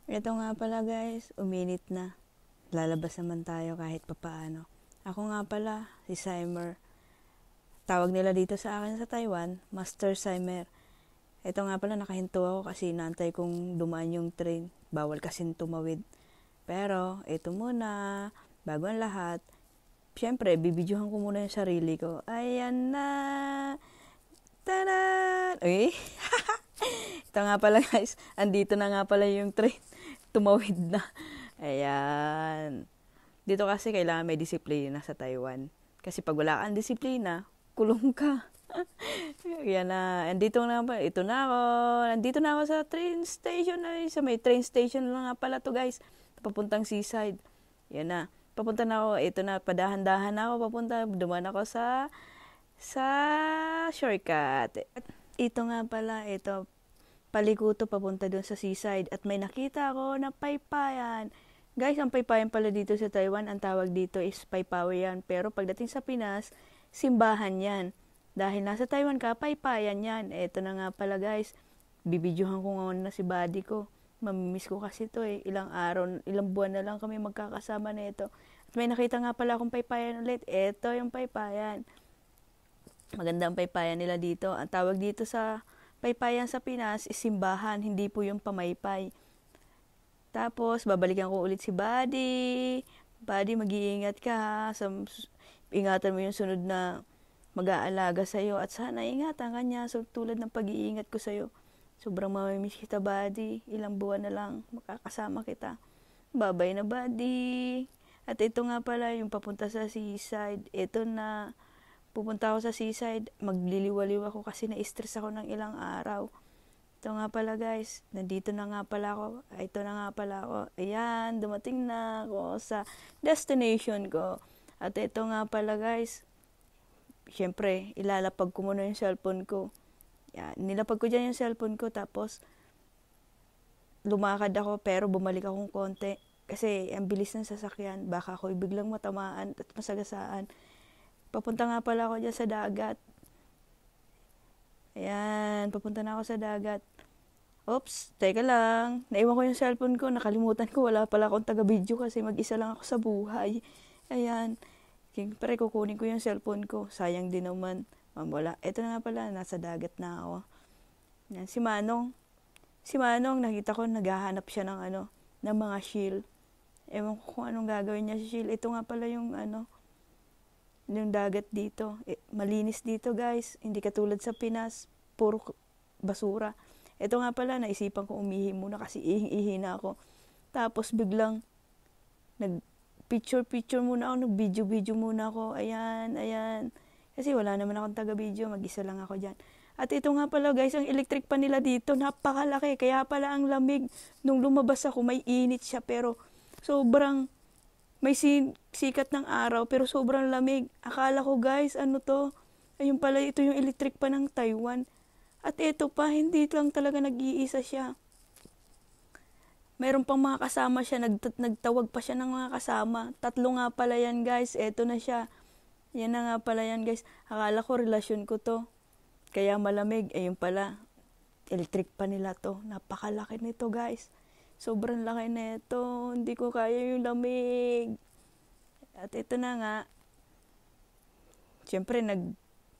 Ito nga pala guys, uminit na. Lalabas naman tayo kahit papaano. Ako nga pala, si Simer. Tawag nila dito sa akin sa Taiwan, Master Simer. Ito nga pala, nakahinto ako kasi naantay kong dumaan yung train. Bawal kasing tumawid. Pero, ito muna, bago ang lahat, syempre, bibidyohan ko muna yung sarili ko. Ayan na! Taran! Uy! Ito nga pala guys, andito na nga pala yung train. Tumawid na. Ayan. Dito kasi kailangan may disiplina sa Taiwan. Kasi pag wala kang disiplina, kulong ka. Yan na. Andito na pa. Ito na ako. Nandito na ako sa train station. Ay, sa may train station lang nga pala to guys. Papuntang seaside. Yan na. Papunta na ako. Ito na. Padahan-dahan na ako. Papunta. Duman ako sa shortcut. Ito nga pala. Ito. Palikuto papunta doon sa seaside. At may nakita ako na paypayan. Guys, ang paypayan pala dito sa Taiwan, ang tawag dito is paypayan. Pero pagdating sa Pinas, simbahan yan. Dahil nasa Taiwan ka, paypayan yan. Eto na nga pala guys, bibidyohan ko nga na si buddy ko. Mamimiss ko kasi to eh. Ilang araw, ilang buwan na lang kami magkakasama na ito. At may nakita nga pala akong paypayan ulit. Eto yung paypayan. Maganda ang paypayan nila dito. Ang tawag dito sa paypayan sa Pinas is simbahan, hindi po yung pamaypay. Tapos, babalikan ko ulit si Buddy. Buddy, mag-iingat ka ha. Ingatan mo yung sunod na mag-aalaga sa'yo. At sana ingatan ka niya. So, tulad ng pag-iingat ko sa'yo. Sobrang mamimiss kita, Buddy. Ilang buwan na lang makakasama kita. Bye-bye na, Buddy. At ito nga pala, yung papunta sa seaside. Ito na, pupunta ako sa seaside. Magliliwaliw ako kasi na-stress ako ng ilang araw. Ito nga pala guys, nandito na nga pala ako. Ito na nga pala ako. Ayan, dumating na ako sa destination ko. At ito nga pala guys, syempre, ilalapag ko muna yung cellphone ko. Yan, nilapag ko dyan yung cellphone ko. Tapos, lumakad ako pero bumalik akong konti. Kasi ang bilis ng sasakyan. Baka ako biglang matamaan at masagasaan. Papunta nga pala ako dyan sa dagat. Ayan, papunta na ako sa dagat. Oops, teka lang. Naiwan ko yung cellphone ko. Nakalimutan ko. Wala pala akong taga-video kasi mag-isa lang ako sa buhay. Ayan. Siyempre, kukunin ko yung cellphone ko. Sayang din naman. Wala. Ito na nga pala. Nasa dagat na ako. Ayan, si Manong. Si Manong, nakita ko, naghahanap siya ng ng mga shield. Ewan ko kung anong gagawin niya sa shield. Ito nga pala yung yung dagat dito. Malinis dito, guys. Hindi katulad sa Pinas. Puro basura. Ito nga pala, naisipan ko umihi muna kasi ihing-ihi na ako. Tapos biglang, nag-picture muna ako, nag-video muna ako. Ayan, ayan. Kasi wala naman akong taga-video, mag-isa lang ako dyan. At ito nga pala guys, ang electric pa nila dito, napakalaki. Kaya pala ang lamig. Nung lumabas ako, may init siya. Pero sobrang, may sikat ng araw, pero sobrang lamig. Akala ko guys, ano to? Ayun pala, ito yung electric pa ng Taiwan. At ito pa, hindi lang talaga nag-iisa siya. Meron pang mga kasama siya, nagtawag pa siya ng mga kasama. 3 nga pala yan guys, eto na siya. Yan na nga pala yan guys. Akala ko relasyon ko to. Kaya malamig, ayun pala. Electric pa nila to. Napakalaki nito guys. Sobrang laki nito. Hindi ko kaya yung lamig. At ito na nga. Siyempre,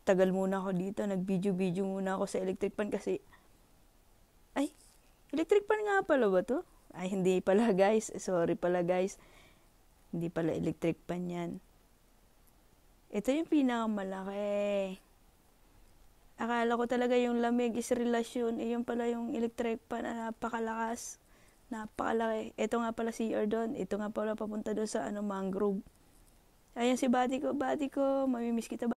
tagal muna ako dito, nag-video muna ako sa electric pan kasi, ay, electric pan nga pala ba to? Ay, hindi pala guys, sorry pala guys, hindi pala electric pan yan. Ito yung pinakamalaki. Akala ko talaga yung lamig is relasyon, yung pala yung electric pan na napakalakas, napakalaki. Ito nga pala si Erdon, ito nga pala papunta doon sa mangrove. Ayan si buddy ko, mamimiss kita ba?